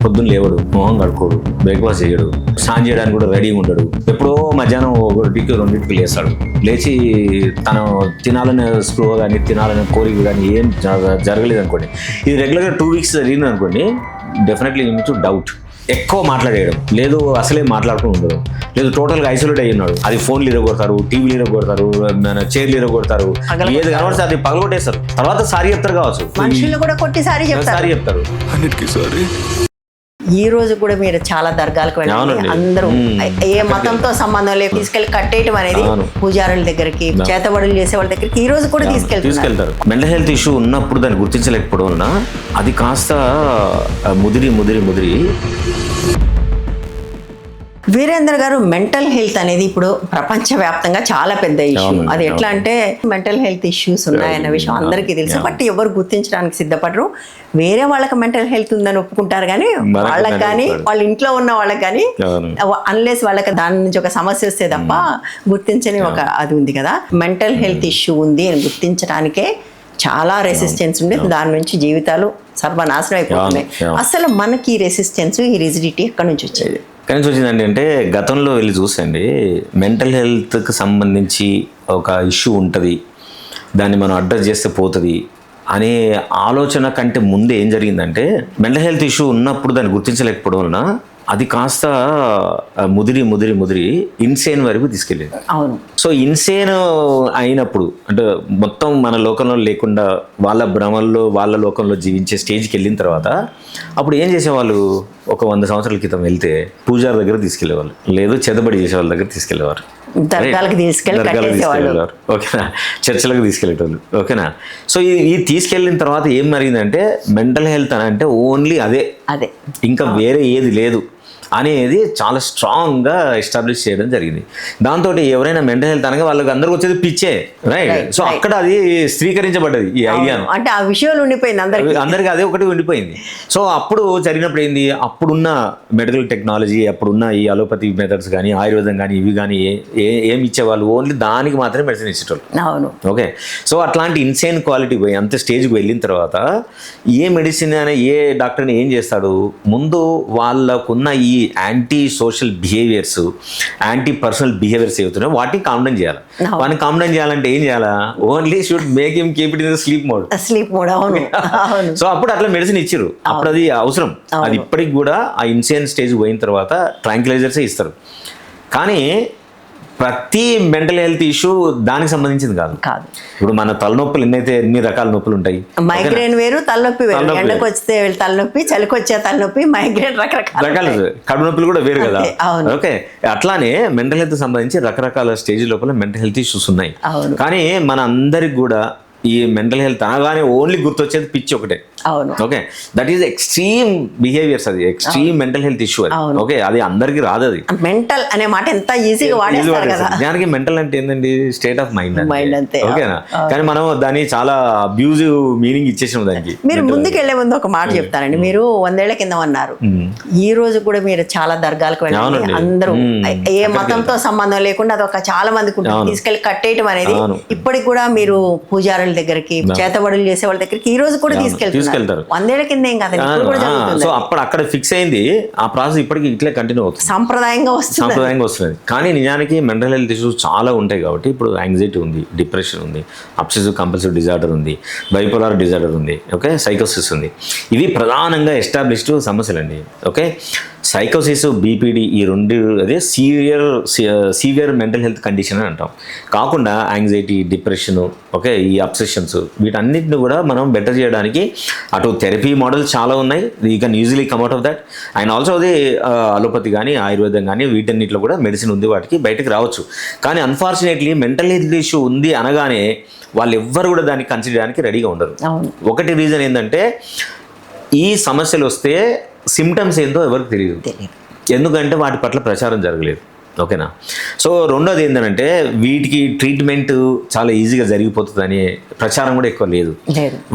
పొద్దున్న లేవడు, మొహం కడుకోడు, బ్రేక్ఫాస్ట్ చేయడు, స్నానం చేయడానికి కూడా రెడీగా ఉండడు. ఎప్పుడో మధ్యాహ్నం 1కి 2కి లేస్తాడు. లేచి తను తినాలనే స్పృహ కానీ తినాలనే కోరిక కానీ ఏం జరగలేదు అనుకోండి. ఇది రెగ్యులర్గా 2 వీక్స్ జరిగింది అనుకోండి, definitely you need to doubt. ఎక్కువ మాట్లాడేయడం లేదు, అసలే మాట్లాడుతూ ఉండదు, లేదు టోటల్గా ఐసోలేట్ అయ్యి ఉన్నాడు. అది ఫోన్లు ఇరగొడతారు, టీవీలు ఇరగొడతారు, చైర్లు ఇరగొడతారు, ఏది కనబడితే అది పగలగొట్టేస్తారు. తర్వాత సారీ చెప్తారు కావచ్చు, మనుషులు కూడా కొట్టి సారీ చెప్తారు. ఈ రోజు కూడా మీరు చాలా దర్గాలకు వెళ్ళండి, అందరూ ఏ మతంతో సంబంధం లేదు తీసుకెళ్లి కట్టేయటం అనేది పూజారుల దగ్గరికి, చేతబడులు చేసే వాళ్ళ దగ్గరికి ఈ రోజు కూడా తీసుకెళ్తారు. మెంటల్ హెల్త్ ఇష్యూ ఉన్నప్పుడు దాన్ని గుర్తించలేకపోవడం వలన అది కాస్త ముదిరి వీరేంద్ర గారు, మెంటల్ హెల్త్ అనేది ఇప్పుడు ప్రపంచవ్యాప్తంగా చాలా పెద్ద ఇష్యూ. అది ఎట్లా అంటే మెంటల్ హెల్త్ ఇష్యూస్ ఉన్నాయన్న విషయం అందరికీ తెలుసు, బట్ ఎవరు గుర్తించడానికి సిద్ధపడరు. వేరే వాళ్ళకి మెంటల్ హెల్త్ ఉందని ఒప్పుకుంటారు కానీ వాళ్ళకి కానీ వాళ్ళ ఇంట్లో ఉన్న వాళ్ళకి కానీ అన్లెస్ వాళ్ళకి దాని నుంచి ఒక సమస్య వస్తే తప్ప గుర్తించని ఒక అది ఉంది కదా. మెంటల్ హెల్త్ ఇష్యూ ఉంది అని గుర్తించడానికే చాలా రెసిస్టెన్స్ ఉంది, దాని నుంచి జీవితాలు సర్వనాశనం అయిపోతున్నాయి. అసలు మనకి ఈ రెసిస్టెన్స్, ఈ రిజిడిటీ ఎక్కడి నుంచి వచ్చేది? కానీ వచ్చిందండి అంటే గతంలో వెళ్ళి చూసండి, మెంటల్ హెల్త్కి సంబంధించి ఒక ఇష్యూ ఉంటుంది, దాన్ని మనం అడ్రస్ చేస్తే పోతుంది అనే ఆలోచన కంటే ముందే ఏం జరిగిందంటే, మెంటల్ హెల్త్ ఇష్యూ ఉన్నప్పుడు దాన్ని గుర్తించలేకపోవడం వలన అది కాస్త ముదిరి ఇన్సేన్ వరకు తీసుకెళ్ళేది. అవును. సో ఇన్సేన్ అయినప్పుడు అంటే మొత్తం మన లోకంలో లేకుండా వాళ్ళ భ్రమల్లో వాళ్ళ లోకంలో జీవించే స్టేజ్కి వెళ్ళిన తర్వాత అప్పుడు ఏం చేసేవాళ్ళు, ఒక 100 సంవత్సరాల క్రితం వెళ్తే పూజారి దగ్గర తీసుకెళ్లేవాళ్ళు, లేదు చేతబడి చేసే వాళ్ళ దగ్గర తీసుకెళ్లేవారు, దర్గాలకు తీసుకెళ్ళేవాళ్ళు, ఓకేనా, చర్చలకు తీసుకెళ్లేటోళ్ళు, ఓకేనా. సో ఈ తీసుకెళ్ళిన తర్వాత ఏం జరిగిందంటే మెంటల్ హెల్త్ అని అంటే ఓన్లీ అదే, ఇంకా వేరే ఏది లేదు అనేది చాలా స్ట్రాంగ్గా ఎస్టాబ్లిష్ చేయడం జరిగింది. దాంతో ఎవరైనా మెంటల్ హెల్త్ అనగా వాళ్ళకి అందరికి వచ్చేది పిచ్చే, రైట్. సో అక్కడ అది స్థిరీకరించబడ్డది ఈ ఐడియాను, అంటే ఆ విషయాలు ఉండిపోయింది అందరికీ అదే ఒకటి ఉండిపోయింది. సో అప్పుడు జరిగినప్పుడు ఏంది, అప్పుడున్న మెడికల్ టెక్నాలజీ, అప్పుడున్న ఈ అలోపతి మెథడ్స్ కానీ ఆయుర్వేదం కానీ ఇవి కానీ ఏమి ఇచ్చేవాళ్ళు, ఓన్లీ దానికి మాత్రమే మెడిసిన్ ఇచ్చేటోళ్ళు. అవును. ఓకే. సో అట్లాంటి ఇన్సేన్ క్వాలిటీ పోయి అంత స్టేజ్కి వెళ్ళిన తర్వాత ఏ మెడిసిన్ అనే ఏ డాక్టర్ని ఏం చేస్తాడు, ముందు వాళ్ళకున్న ఈ anti social behaviours, anti personal behaviours ఏవుతున్నాయో వాటిని కామ్ డౌన్ చేయాలి. వాటిని కామ్ డౌన్ చేయాలంటే ఏం చేయాలా, only should make him keep it in sleep mode. So అప్పుడు అట్లా మెడిసిన్ ఇచ్చారు, అప్పుడు అది అవసరం. అది ఇప్పటికి కూడా ఆ ఇన్సేన్ స్టేజ్ పోయిన తర్వాత ట్రాంక్యులైజర్సే ఇస్తారు. కానీ ప్రతి మెంటల్ హెల్త్ ఇష్యూ దానికి సంబంధించింది కాదు. ఇప్పుడు మన తలనొప్పులు ఎన్ని రకాల నొప్పులు ఉంటాయి, మైగ్రేన్ వేరు, తలనొప్పి వేరు, ఎండకు వస్తే తలనొప్పి, చలికి వచ్చే తలనొప్పి, మైగ్రేన్ రకరకాల కడుపు నొప్పులు కూడా వేరు కదా. ఓకే. అట్లానే మెంటల్ హెల్త్ సంబంధించి రకరకాల స్టేజ్ లోపల మెంటల్ హెల్త్ ఇష్యూస్ ఉన్నాయి. కానీ మన అందరికి కూడా ఈ మెంటల్ హెల్త్ అనగానే ఓన్లీ గుర్తొచ్చేది పిచ్చి ఒకటే. Okay. That is extreme behaviours, అది ఎక్స్ట్రీమ్ మెంటల్ హెల్త్ ఇష్యూ అది. ఓకే. అది అందరికి రాదు. అది మెంటల్ అనే మాట ఎంత ఈజీగా వాడేస్తారు కదా. దానికి మెంటల్ అంటే ఏంటండి, స్టేట్ ఆఫ్ మైండ్ అంతే, ఓకేనా. కానీ మనం దాన్ని చాలా అబ్యూజివ్ మీనింగ్ ఇచ్చేసాం దానికి. మీరు ముందుకు వెళ్లే ముందు ఒక మాట చెప్తానండి. మీరు 100 ఏళ్ల కింద అన్నారు, ఈ రోజు కూడా మీరు చాలా దర్గాలకు వెళ్ళండి, అందరూ ఏ మతంతో సంబంధం లేకుండా అదొక చాలా మందికి తీసుకెళ్లి కట్టేయటం అనేది ఇప్పటికి కూడా మీరు పూజారుల దగ్గరికి, చేతబడులు చేసే వాళ్ళ దగ్గరికి ఈ రోజు కూడా తీసుకెళ్తారు. 100 ఏళ్ల కింద ఏం కాదు. సో అప్పుడు అక్కడ ఫిక్స్ అయింది, ఆ ప్రాసెస్ ఇప్పటికి ఇట్లే కంటిన్యూ అవుతుంది, సాంప్రదాయంగా వస్తుంది. కానీ నిజానికి మెంటల్ హెల్త్ ఇష్యూస్ చాలా ఉంటాయి కాబట్టి ఇప్పుడు యాంగ్జైటీ ఉంది, డిప్రెషన్ ఉంది, అబ్సెసివ్ కంపల్సివ్ డిజార్డర్ ఉంది, బైపోలార్ డిజార్డర్ ఉంది, ఓకే, సైకోసిస్ ఉంది. ఇవి ప్రధానంగా ఎస్టాబ్లిష్డ్ సమస్యలండి. ఓకే. సైకోసిస్, బీపీడీ ఈ రెండు అదే సీవియర్ మెంటల్ హెల్త్ కండిషన్ అని అంటాం. కాకుండా యాంగ్జైటీ, డిప్రెషన్, ఓకే, ఈ అబ్సెషన్స్, వీటన్నిటిని కూడా మనం బెటర్ చేయడానికి అటు థెరపీ మోడల్స్ చాలా ఉన్నాయి, you can easily come out of that. And also అది అలోపతి కానీ ఆయుర్వేదం కానీ వీటన్నిటిలో కూడా మెడిసిన్ ఉంది, వాటికి బయటకు రావచ్చు. కానీ అన్ఫార్చునేట్లీ మెంటల్ హెల్త్ ఇష్యూ ఉంది అనగానే వాళ్ళు ఎవ్వరు కూడా దాన్ని కన్సిడర్ చేయడానికి రెడీగా ఉండరు. ఒకటి రీజన్ ఏంటంటే, ఈ సమస్యలు వస్తే సిమ్టమ్స్ ఏంటో ఎవరికి తెలియదు, ఎందుకంటే వాటి పట్ల ప్రచారం జరగలేదు. ఓకేనా. సో రెండోది ఏంటంటే, వీటికి ట్రీట్మెంట్ చాలా ఈజీగా జరిగిపోతుంది అనే ప్రచారం కూడా ఎక్కువ లేదు.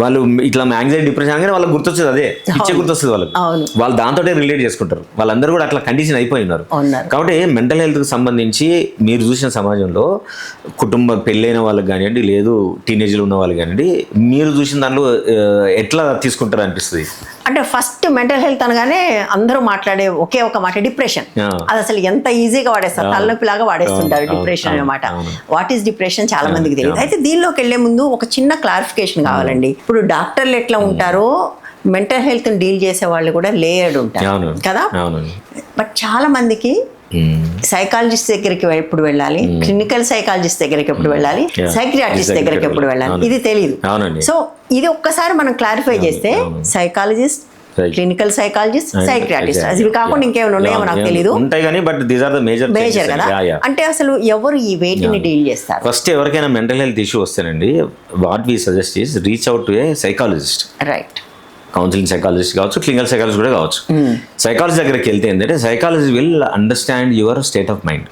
వాళ్ళు ఇట్లా యాంగ్జైటీ, డిప్రెషన్ అనగానే వాళ్ళకి గుర్తొచ్చేది అదే, పిచ్చే గుర్తొస్తుంది వాళ్ళకి. వాళ్ళు దాంతో రిలేట్ చేసుకుంటారు. వాళ్ళందరూ కూడా అట్లా కండిషన్ అయిపోయి ఉన్నారు. కాబట్టి మెంటల్ హెల్త్కి సంబంధించి మీరు చూసిన సమాజంలో కుటుంబ పెళ్ళైన వాళ్ళకి కానివ్వండి, లేదు టీనేజ్లో ఉన్న వాళ్ళు కానివ్వండి, మీరు చూసిన దాంట్లో ఎట్లా తీసుకుంటారు అనిపిస్తుంది? అంటే ఫస్ట్ మెంటల్ హెల్త్ అనగానే అందరూ మాట్లాడే ఒకే ఒక మాట డిప్రెషన్. అది అసలు ఎంత ఈజీగా వాడేస్తారు, తలనొప్పి లాగా వాడేస్తుంటారు డిప్రెషన్ అన్నమాట. వాట్ ఈస్ డిప్రెషన్ చాలా మందికి తెలియదు. అయితే దీనిలోకి వెళ్లే ముందు ఒక చిన్న క్లారిఫికేషన్ కావాలండి. ఇప్పుడు డాక్టర్లు ఎట్లా ఉంటారో మెంటల్ హెల్త్ డీల్ చేసే వాళ్ళు కూడా లేయర్డ్ ఉంటారు కదా. బట్ చాలా మందికి సైకాలజిస్ట్ దగ్గరికి ఎప్పుడు వెళ్ళాలి, క్లినికల్ సైకాలజిస్ట్ దగ్గరికి ఎప్పుడు వెళ్ళాలి, సైకియాట్రిస్ట్ దగ్గరికి ఎప్పుడు వెళ్ళాలి, ఇది తెలియదు. సో ఇది ఒక్కసారి మనం క్లారిఫై చేస్తే సైకాలజిస్ట్, క్లినికల్ సైకాలజిస్ట్, సైకియాట్రిస్ట్ ఇవి కాకుండా ఇంకేమైనా ఉన్నాయో నాకు తెలియదు. ఉంటాయి కానీ but these are the major కదా. అంటే అసలు ఎవరు ఈ వేటిని డీల్ చేస్తారు? ఫస్ట్ ఎవరికైనా మెంటల్ హెల్త్ ఇష్యూ వస్తేనండి what we suggest is reach out to a psychologist. Right. Counselling psychologist కావచ్చు, క్లినికల్ సైకాలజిస్ట్ కూడా కావచ్చు. సైకాలజీ దగ్గరికి వెళ్తే ఏంటంటే psychology will understand your state of mind.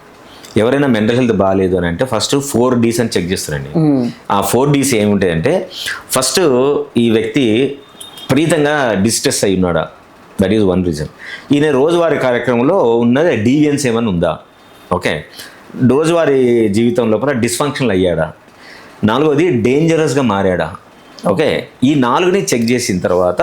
ఎవరైనా మెంటల్ హెల్త్ బాగాలేదు అని అంటే ఫస్ట్ 4Ds అని చెక్ చేస్తారండి. ఆ 4Ds ఏముంటాయంటే ఫస్ట్ ఈ వ్యక్తి విపరీతంగా డిస్ట్రెస్ అయి ఉన్నాడా, దట్ ఈజ్ వన్ రీజన్. ఈయన రోజువారీ కార్యక్రమంలో ఉన్నది డీవియన్స్ ఏమైనా ఉందా, ఓకే. రోజువారీ జీవితం లోపల డిస్ఫంక్షన్లు అయ్యాడా, 4వది డేంజరస్గా మారాడా, ఓకే. ఈ 4ని చెక్ చేసిన తర్వాత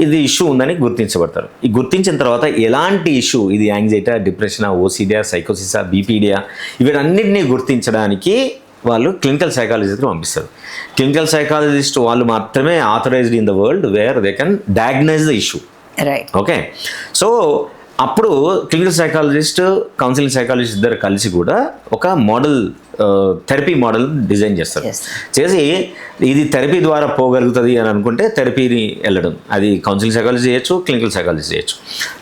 ఇది ఇష్యూ ఉందని గుర్తించబడతారు. ఈ గుర్తించిన తర్వాత ఎలాంటి ఇష్యూ, ఇది యాంగ్జైటీ, డిప్రెషనా, ఓసిడియా, సైకోసిసా, బీపీడియా, వీటన్నిటిని గుర్తించడానికి వాళ్ళు క్లినికల్ సైకాలజిస్ట్కి పంపిస్తారు. క్లినికల్ సైకాలజిస్ట్ వాళ్ళు మాత్రమే authorised in the world where they can diagnose the issue. Right. Okay. So అప్పుడు క్లినికల్ సైకాలజిస్ట్, కౌన్సిలింగ్ సైకాలజిస్ట్ ఇద్దరు కలిసి కూడా ఒక మోడల్ థెరపీ మోడల్ డిజైన్ చేస్తారు. చేసి ఇది థెరపీ ద్వారా పోగలుగుతుంది అని అనుకుంటే థెరపీని వెళ్ళడం, అది కౌన్సిలింగ్ సైకాలజీ చేయొచ్చు, క్లినికల్ సైకాలజీ చేయొచ్చు.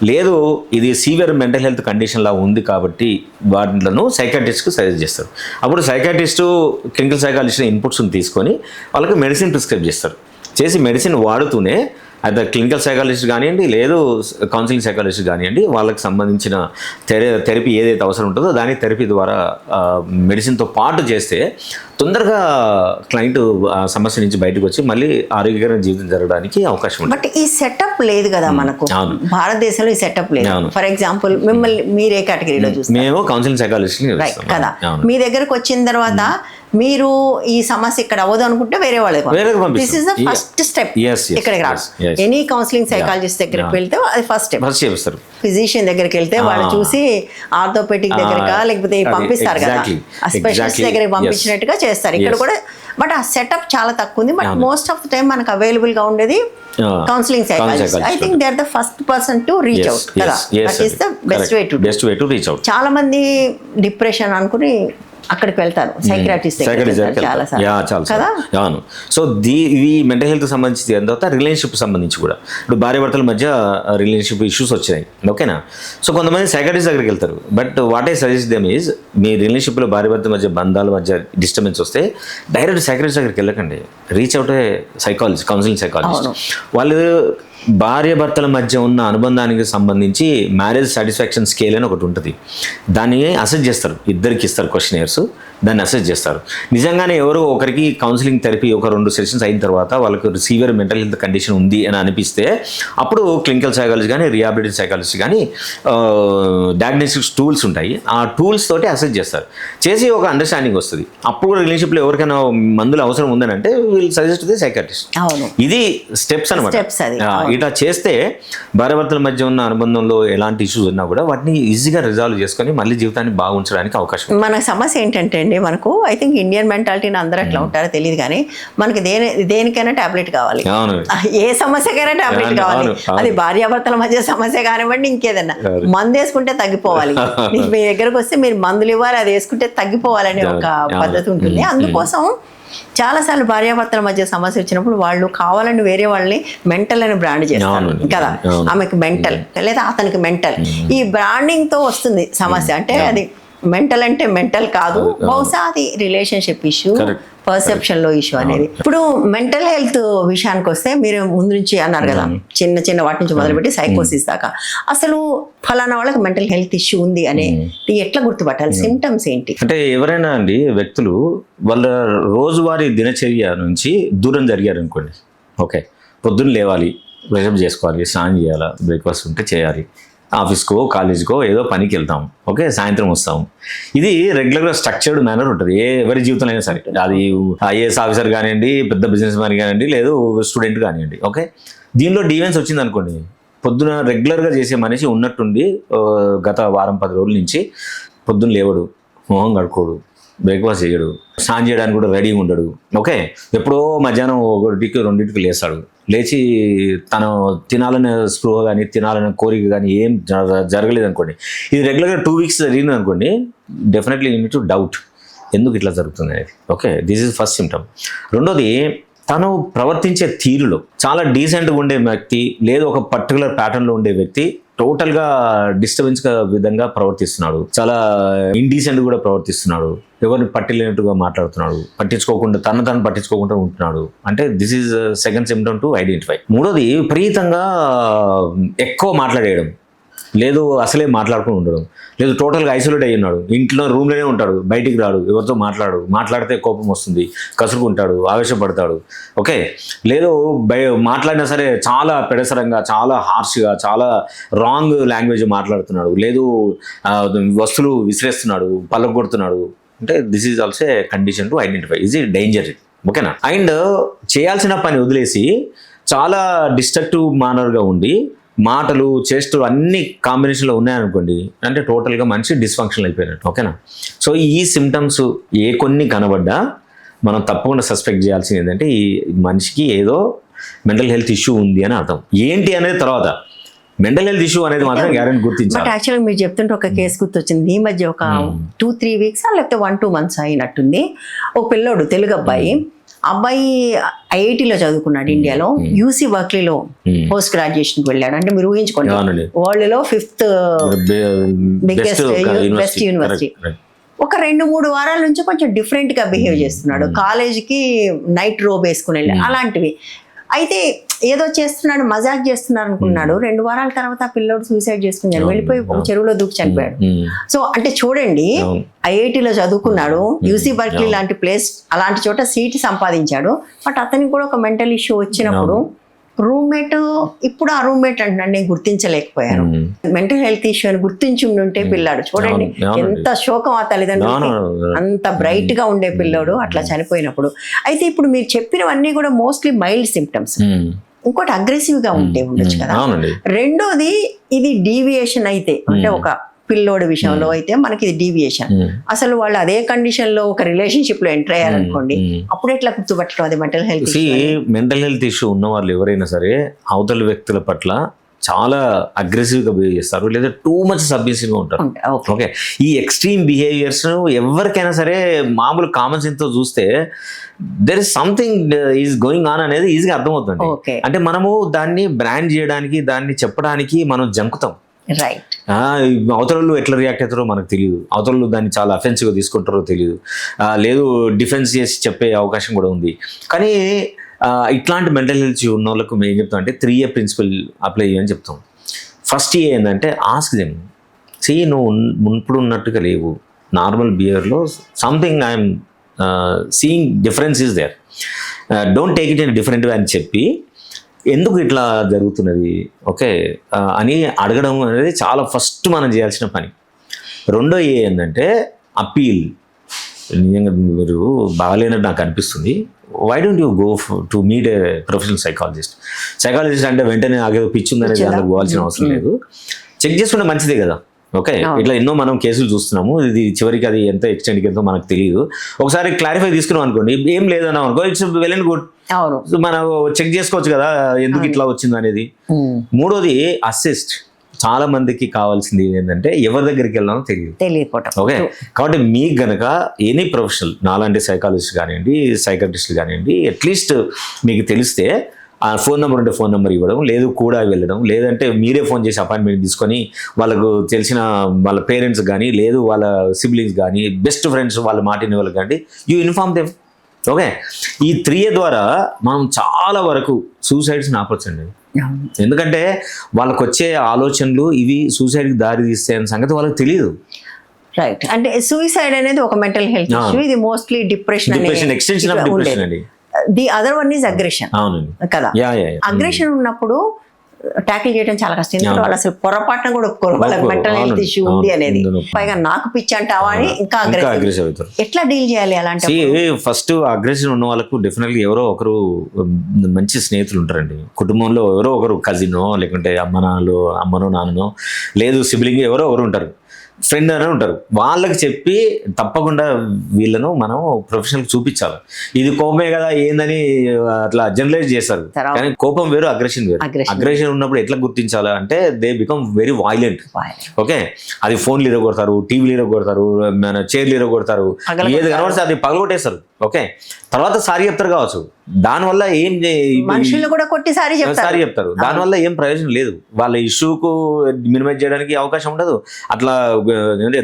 లేదు ఇది సీవియర్ మెంటల్ హెల్త్ కండిషన్లా ఉంది కాబట్టి వాటిలను సైకాట్రిస్ట్కి సజెస్ట్ చేస్తారు. అప్పుడు సైకాట్రిస్టు క్లినికల్ సైకాలజిస్ట్ ఇన్పుట్స్ని తీసుకొని వాళ్ళకి మెడిసిన్ ప్రిస్క్రైబ్ చేస్తారు. చేసి మెడిసిన్ వాడుతూనే అది క్లినికల్ సైకాలజిస్ట్ కానివ్వండి, లేదు కౌన్సిలింగ్ సైకాలజిస్ట్ కానివ్వండి, వాళ్ళకి సంబంధించిన థెరపీ ఏదైతే అవసరం ఉంటుందో దాని థెరపీ ద్వారా మెడిసిన్తో పాటు చేస్తే తొందరగా క్లయింట్ సమస్య నుంచి బయటకు వచ్చి మళ్ళీ ఆరోగ్యకరమైన జీవితం జరగడానికి అవకాశం ఉంటుంది. బట్ ఈ సెటప్ లేదు కదా మనకు భారతదేశంలో, ఈ సెటప్ లేదు. ఫర్ ఎగ్జాంపుల్ మిమ్మల్ని మీరే కేటగిరీలో చూస్తారు? మేము కౌన్సిలింగ్ సైకాలజిస్ట్ కదా. మీ దగ్గరకు వచ్చిన తర్వాత మీరు ఈ సమస్య ఇక్కడ అవ్వదు అనుకుంటే వేరే వాళ్ళకి this is the first step. ఇక్కడికి రాదు. ఎనీ కౌన్సిలింగ్ సైకాలజిస్ట్ దగ్గరికి వెళ్తే అది ఫస్ట్ స్టెప్. ఫిజిషియన్ దగ్గరికి వెళ్తే వాళ్ళు చూసి ఆర్థోపెడిక్ దగ్గరగా లేకపోతే పంపిస్తారు కదా, ఆ స్పెషలిస్ట్ దగ్గరికి పంపించినట్టుగా చేస్తారు. ఇక్కడ కూడా బట్ ఆ సెటప్ చాలా తక్కువ ఉంది. But most of the time మనకు అవైలబుల్ గా ఉండేది counselling psychologist. I think they are the first person to reach out కదా. That is the best way to reach out. చాలా మంది డిప్రెషన్ అనుకుని అక్కడికి వెళ్తారు, సైకియాట్రిస్ట్ చాలా. సో ఈ మెంటల్ హెల్త్ సంబంధించి తర్వాత రిలేషన్షిప్ సంబంధించి కూడా ఇప్పుడు భార్య భర్తల మధ్య రిలేషన్షిప్ ఇష్యూస్ వచ్చినాయి, ఓకేనా. సో కొంతమంది సైకాట్రిస్ట్ దగ్గరికి వెళ్తారు. But what I suggest them is మీ రిలేషన్షిప్లో భార్య భర్తల మధ్య బంధాల మధ్య డిస్టర్బెన్స్ వస్తే డైరెక్ట్ సైకాట్రిస్ట్ దగ్గరికి వెళ్ళకండి, reach out psychologist, counselling psychologist. వాళ్ళు భార్య భర్తల మధ్య ఉన్న అనుబంధానికి సంబంధించి మ్యారేజ్ సాటిస్ఫాక్షన్ స్కేల్ అని ఒకటి ఉంటుంది. దాన్ని అసెస్ చేస్తారు, ఇద్దరికి ఇస్తారు క్వశ్చనర్స్, దాన్ని అసెస్ చేస్తారు. నిజంగానే ఎవరో ఒకరికి కౌన్సిలింగ్ థెరపీ ఒక 2 సెషన్స్ అయిన తర్వాత వాళ్ళకు సివియర్ మెంటల్ హెల్త్ కండిషన్ ఉంది అని అనిపిస్తే అప్పుడు క్లినికల్ సైకాలజీ కానీ రిహాబిలిటేషన్ సైకాలజీ కానీ డయాగ్నోస్టిక్స్ టూల్స్ ఉంటాయి, ఆ టూల్స్ తోటి అసెస్ చేస్తారు. చేసి ఒక అండర్స్టాండింగ్ వస్తుంది. అప్పుడు కూడా రిలేషన్షిప్లో ఎవరికైనా మందులు అవసరం ఉందని అంటే వీళ్ళు సజెస్ట్ ది సైకాట్రిస్ట్. ఇది స్టెప్స్ అనమాట. ఇట్లా చేస్తే భార్యాభర్తల మధ్య ఉన్న అనుబంధంలో ఎలాంటి ఇష్యూస్ ఉన్నా కూడా వాటిని ఈజీగా రిజాల్వ్ చేసుకొని మళ్ళీ జీవితాన్ని బాగా ఉంచడానికి అవకాశం. మన సమస్య ఏంటంటే అండి, మనకు ఐ థింక్ ఇండియన్ మెంటాలిటీని అందరూ ఎట్లా ఉంటారో తెలియదు కానీ మనకి దేనికైనా టాబ్లెట్ కావాలి, ఏ సమస్యకైనా టాబ్లెట్ కావాలి. అది భార్యాభర్తల మధ్య సమస్య కానివ్వండి, ఇంకేదన్నా మందు వేసుకుంటే తగ్గిపోవాలి. మీ దగ్గరకు వస్తే మీరు మందులు ఇవ్వాలి, అది వేసుకుంటే తగ్గిపోవాలనే ఒక పద్ధతి ఉంటుంది. అందుకోసం చాలాసార్లు భార్యాభర్తల మధ్య సమస్య వచ్చినప్పుడు వాళ్ళు కావాలని వేరే వాళ్ళని మెంటల్ అని బ్రాండ్ చేస్తారు కదా. ఆమెకి మెంటల్ లేదా అతనికి మెంటల్, ఈ బ్రాండింగ్ తో వస్తుంది సమస్య. అంటే అది మెంటల్ అంటే మెంటల్ కాదు, బహుశా అది రిలేషన్షిప్ ఇష్యూ, పర్సెప్షన్ లో ఇష్యూ అనేది. ఇప్పుడు మెంటల్ హెల్త్ విషయానికి వస్తే మీరు ముందు నుంచి అన్నారు కదా, చిన్న చిన్న వాటి నుంచి మొదలుపెట్టి సైకోసిస్ దాకా, అసలు ఫలానా వాళ్ళకి మెంటల్ హెల్త్ ఇష్యూ ఉంది అనే ఎట్లా గుర్తుపట్టాలి? సిమ్టమ్స్ ఏంటి? అంటే ఎవరైనా అండి వ్యక్తులు వాళ్ళ రోజువారీ దినచర్య నుంచి దూరం జరిగారు అనుకోండి, ఓకే, పొద్దున్న లేవాలి, బ్రష్ చేసుకోవాలి, స్నానం చేయాలి, బ్రేక్ఫాస్ట్ ఉంటే చేయాలి, ఆఫీస్కో కాలేజ్కో ఏదో పనికి వెళ్తాం, ఓకే, సాయంత్రం వస్తాం. ఇది రెగ్యులర్గా స్ట్రక్చర్డ్ మేనర్ ఉంటుంది ఎవరి జీవితంలో అయినా సరే. అది ఐఏఎస్ ఆఫీసర్ కానివ్వండి, పెద్ద బిజినెస్ మ్యాన్ కానివ్వండి, లేదు స్టూడెంట్ కానివ్వండి, ఓకే. దీనిలో డీవెన్స్ వచ్చింది అనుకోండి, పొద్దున రెగ్యులర్గా చేసే మనిషి ఉన్నట్టుండి గత వారం 10 రోజుల నుంచి పొద్దున్న లేవడు, మొహం కడుకోడు, బ్రేక్ఫాస్ట్ చేయడు, స్నానం చేయడానికి కూడా రెడీగా ఉండడు. ఓకే, ఎప్పుడో మధ్యాహ్నం 1కి 2కి లేస్తాడు. లేచి తను తినాలనే స్పృహ కానీ తినాలనే కోరిక కానీ ఏం జరగలేదు అనుకోండి, ఇది రెగ్యులర్గా 2 వీక్స్ జరిగింది అనుకోండి, definitely you need to doubt ఎందుకు ఇట్లా జరుగుతుంది అనేది. Okay, this is first symptom. రెండోది, తను ప్రవర్తించే తీరులో చాలా డీసెంట్గా ఉండే వ్యక్తి లేదు ఒక పర్టికులర్ ప్యాటర్న్లో ఉండే వ్యక్తి టోటల్గా డిస్టర్బెన్స్ విధంగా ప్రవర్తిస్తున్నాడు, చాలా ఇండీసెంట్ కూడా ప్రవర్తిస్తున్నాడు, ఎవరిని పట్టిలేనట్టుగా మాట్లాడుతున్నాడు, పట్టించుకోకుండా తను పట్టించుకోకుండా ఉంటున్నాడు అంటే this is second symptom to identify. మూడోది, విపరీతంగా ఎక్కువ మాట్లాడేయడం, లేదు అసలే మాట్లాడుకుని ఉండడం, లేదు టోటల్గా ఐసోలేట్ అయ్యి ఉన్నాడు, ఇంట్లో రూమ్లోనే ఉంటాడు, బయటికి రాడు, ఎవరితో మాట్లాడితే కోపం వస్తుంది, కసురుకుంటాడు, ఆవేశపడతాడు. ఓకే, లేదు మాట్లాడినా సరే చాలా పెడసరంగా, చాలా హార్ష్గా, చాలా రాంగ్ లాంగ్వేజ్ మాట్లాడుతున్నాడు, లేదు వస్తువులు విసిరేస్తున్నాడు, పలగొడుతున్నాడు అంటే this is also a condition to identify. Is it danger? ఓకేనా? అండ్ చేయాల్సిన పని వదిలేసి చాలా డిస్ట్రక్టివ్ మేనర్గా ఉండి మాటలు చేష్టలు అన్ని కాంబినేషన్లో ఉన్నాయనుకోండి అంటే టోటల్గా మనిషి డిస్ఫంక్షన్ అయిపోయినట్టు. ఓకేనా? సో ఈ సిమ్టమ్స్ ఏ కొన్ని కనబడ్డా మనం తప్పకుండా సస్పెక్ట్ చేయాల్సింది ఏంటంటే ఈ మనిషికి ఏదో మెంటల్ హెల్త్ ఇష్యూ ఉంది అని అర్థం. ఏంటి అనేది తర్వాత, మెంటల్ హెల్త్ ఇష్యూ అనేది మాత్రం గ్యారెంటీ గుర్తించాలి. బట్ యాక్చువల్గా మీరు చెప్తుంటే ఒక కేసు గుర్తొచ్చింది. ఈ మధ్య ఒక 2-3 వీక్స్ లేకపోతే 1-2 months అయినట్టుంది. ఒక పిల్లోడు, తెలుగు అబ్బాయి ఐఐటీలో చదువుకున్నాడు ఇండియాలో, యూసీ బర్క్లీలో పోస్ట్ గ్రాడ్యుయేషన్కి వెళ్ళాడు. అంటే మీరు ఊహించుకోండి, వరల్డ్లో 5th బెస్ట్ యూనివర్సిటీ. ఒక 2-3 వారాల నుంచి కొంచెం డిఫరెంట్గా బిహేవ్ చేస్తున్నాడు. కాలేజీకి నైట్ రోబ్ వేసుకుని వెళ్ళాడు, అలాంటివి. అయితే ఏదో చేస్తున్నాడు, మజాక్ చేస్తున్నారు అనుకున్నాడు. 2 వారాల తర్వాత ఆ పిల్లోడు సూసైడ్ చేసుకున్నాడు, వెళ్ళిపోయి ఒక చెరువులో దూకి చనిపోయాడు. సో అంటే చూడండి, ఐఐటీలో చదువుకున్నాడు, యూసీ బర్క్లీ లాంటి ప్లేస్, అలాంటి చోట సీట్ సంపాదించాడు. బట్ అతనికి కూడా ఒక మెంటల్ ఇష్యూ వచ్చినప్పుడు రూమ్మేట్, ఇప్పుడు ఆ రూమ్మేట్ అంటున్నాడు నేను గుర్తించలేకపోయాను. మెంటల్ హెల్త్ ఇష్యూ అని గుర్తించి ఉంటే పిల్లాడు చూడండి ఎంత శోకం ఆ తల్లిదండ్రులు, అంత బ్రైట్ గా ఉండే పిల్లోడు అట్లా చనిపోయినప్పుడు. అయితే ఇప్పుడు మీరు చెప్పినవన్నీ కూడా మోస్ట్లీ మైల్డ్ సిమ్టమ్స్. ఇంకోటి అగ్రెసివ్ గా ఉంటే ఉండొచ్చు కదా. రెండోది, ఇది డీవియేషన్ అయితే, అంటే ఒక పిల్లోడి విషయంలో అయితే మనకి ఇది డీవియేషన్. అసలు వాళ్ళు అదే కండిషన్ లో ఒక రిలేషన్షిప్ లో ఎంటర్ అయ్యారనుకోండి, అప్పుడు ఎట్లా గుర్తుపట్టడం అది mental health issue? Mental health issue ఉన్న వాళ్ళు ఎవరైనా సరే అవతల వ్యక్తుల పట్ల చాలా అగ్రెసివ్గా బిహేవ్ చేస్తారు, లేదా టూ మచ్ సబ్మిసివ్గా ఉంటారు. ఓకే, ఈ ఎక్స్ట్రీమ్ బిహేవియర్స్ ఎవరికైనా సరే మామూలు కామన్ సెన్స్ తో చూస్తే there is something is going on అనేది ఈజీగా అర్థమవుతుంది. అంటే మనము దాన్ని బ్రాండ్ చేయడానికి, దాన్ని చెప్పడానికి మనం జంకుతాం. రైట్, అవతలలో ఎట్లా రియాక్ట్ అవుతారో మనకు తెలియదు, అవతలలో దాన్ని చాలా అఫెన్సివ్గా తీసుకుంటారో తెలియదు, లేదు డిఫెన్స్ చేసి చెప్పే అవకాశం కూడా ఉంది. కానీ ఇట్లాంటి మెంటల్ హెల్త్ ఉన్న వాళ్ళకు మేము చెప్తాం అంటే 3A ప్రిన్సిపల్ అప్లై చేయని చెప్తాం. ఫస్ట్ ఏంటంటే ఆస్క్ దెమ్, నువ్వు ఇప్పుడు ఉన్నట్టుగా లేవు, నార్మల్ బిహేవియర్లో something I'm seeing difference is there, don't take it in different way అని చెప్పి ఎందుకు ఇట్లా జరుగుతున్నది ఓకే అని అడగడం అనేది చాలా ఫస్ట్ మనం చేయాల్సిన పని. రెండో ఏంటంటే అప్పీల్, నిజంగా మీరు బాగాలేనట్టు నాకు అనిపిస్తుంది, why don't you go to meet a professional psychologist అంటే వెంటనే ఆగేదో పిచ్చి ఉందనేది అందుకు పోవాల్సిన అవసరం లేదు, చెక్ చేసుకుంటే మంచిదే కదా. ఓకే, ఇట్లా ఎన్నో మనం కేసులు చూస్తున్నాము, ఇది చివరికి అది ఎంత ఎక్స్టెండ్కి ఎంతో మనకు తెలియదు. ఒకసారి క్లారిఫై తీసుకున్నాం అనుకోండి, ఏం లేదన్నాం అనుకో, ఇట్స్ వెల్ అండ్ గుడ్, మనం చెక్ చేసుకోవచ్చు కదా ఎందుకు ఇట్లా వచ్చింది అనేది. మూడోది అసిస్ట్. చాలా మందికి కావాల్సింది ఏంటంటే ఎవరి దగ్గరికి వెళ్ళాలో తెలియకపోవటం. ఓకే, కాబట్టి మీకు గనక ఎనీ ప్రొఫెషనల్, నాలాంటి సైకాలజిస్ట్ కానివ్వండి, సైకాట్రిస్టులు కానివ్వండి, అట్లీస్ట్ మీకు తెలిస్తే ఆ ఫోన్ నెంబర్ ఉంటే ఫోన్ నెంబర్ ఇవ్వడం, లేదు కూడా వెళ్ళడం, లేదంటే మీరే ఫోన్ చేసి అపాయింట్మెంట్ తీసుకొని వాళ్ళకు తెలిసిన వాళ్ళ పేరెంట్స్ కానీ, లేదు వాళ్ళ సిబ్లింగ్స్ కానీ, బెస్ట్ ఫ్రెండ్స్ వాళ్ళ మాటిని వాళ్ళకి కానీ యూ ఇన్ఫార్మ్ దెమ్. ఓకే, ఈ 3A ద్వారా మనం చాలా వరకు సూసైడ్స్ని ఆపొచ్చండి. ఎందుకంటే వాళ్ళకు వచ్చే ఆలోచనలు ఇవి సూసైడ్కి దారి తీస్తాయి అనే సంగతి వాళ్ళకి తెలియదు. రైట్, అంటే సూసైడ్ అనేది ఒక మెంటల్ హెల్త్ ఇష్యూ, ఇది mostly depression extension of depression అండి. The other one is aggression కదా. అగ్రెషన్ ఉన్నప్పుడు ట్యాకిల్ చేయడం చాలా కష్టం, ఎందుకంటే వాళ్ళు అసలు పొరపాటున కూడా ఒప్పుకోరు వాళ్ళకి మెంటల్ హెల్త్ అవును, ఇష్యూ ఉంది అవును, అనేది. ఇందులో. పైగా నాకు పిచ్చి అంటావా అని ఇంకా అగ్రెసివ్. అగ్రెసివ్ అవుతారు. ఎట్లా డీల్ చేయాలి అలాంటి? ఫస్ట్ అగ్రెషన్ ఉన్న వాళ్ళకు డెఫినెట్గా ఎవరో ఒకరు మంచి స్నేహితులు ఉంటారండి. కుటుంబంలో ఎవరో ఒకరు కజినో, లేకుంటే అమ్మనో నాన్ననో, లేదు సిబ్లింగ్ ఎవరో ఒకరు ఉంటారు, ఫ్రెండ్ అని ఉంటారు. వాళ్ళకి చెప్పి తప్పకుండా వీళ్ళను మనం ప్రొఫెషనల్ చూపించాలి. ఇది కోపమే కదా ఏందని అట్లా జనరలైజ్ చేస్తారు, కానీ కోపం వేరు, అగ్రెషన్ వేరు. అగ్రెషన్ ఉన్నప్పుడు ఎట్లా గుర్తించాలి అంటే they become very violent. Okay, అది ఫోన్లు ఇరగొడతారు, టీవీలు ఇరగొడతారు, మన చైర్లు ఇరగొడతారు, ఏది కనబడితే అది పగలగొట్టేస్తారు. ఓకే, తర్వాత సారీ చెప్తారు కావచ్చు, దానివల్ల ఏం మనుషులు కూడా కొట్టి సారీ చెప్తారు, దానివల్ల ఏం ప్రయోజనం లేదు. వాళ్ళ ఇష్యూకు మినిమైజ్ చేయడానికి అవకాశం ఉండదు. అట్లా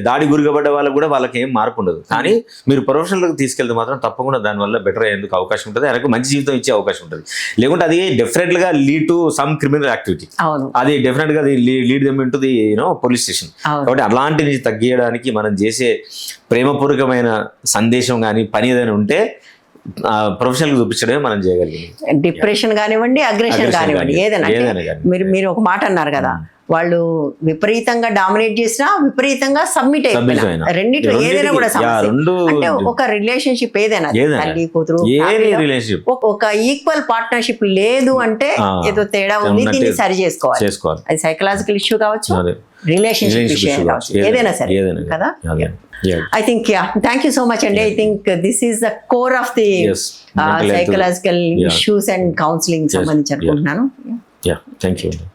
దాడి గురిగబడ్డ వాళ్ళకు కూడా వాళ్ళకి ఏం మార్పు ఉండదు. కానీ మీరు ప్రొఫెషనల్కి తీసుకెళ్తే మాత్రం తప్పకుండా దానివల్ల బెటర్ అయ్యేందుకు అవకాశం ఉంటుంది, ఆయనకు మంచి జీవితం ఇచ్చే అవకాశం ఉంటుంది. లేకుంటే అది డెఫినెట్ గా lead to some criminal activity, అది డెఫినెట్ గా lead them into the police station. కాబట్టి అలాంటి నుంచి తగ్గియడానికి మనం చేసే ప్రేమపూర్వకమైన సందేశం కానీ పని ఏదైనా ఉంటే ప్రొఫెషనల్ చూపించడమే మనం చేయగలిగింది. డిప్రెషన్ కానివ్వండి, అగ్రెషన్ కానివ్వండి, ఏదైనా మీరు ఒక మాట అన్నారు కదా, వాళ్ళు విపరీతంగా డామినేట్ చేసినా విపరీతంగా సబ్మిట్ అయిపోయినా, రెండిట్లో ఏదైనా కూడా అంటే ఒక రిలేషన్షిప్ ఏదైనా తల్లి కూతురు ఒక ఈక్వల్ పార్ట్నర్షిప్ లేదు అంటే ఏదో తేడా ఉంది, దీన్ని సరి చేసుకోవాలి. అది సైకలాజికల్ ఇష్యూ కావచ్చు, రిలేషన్షిప్ ఇష్యూ కావచ్చు, ఏదైనా సరే కదా. I think, thank you so much, and I think this is the core of the psychological issues and counseling సంబంధించి అనుకుంటున్నాను. Thank you.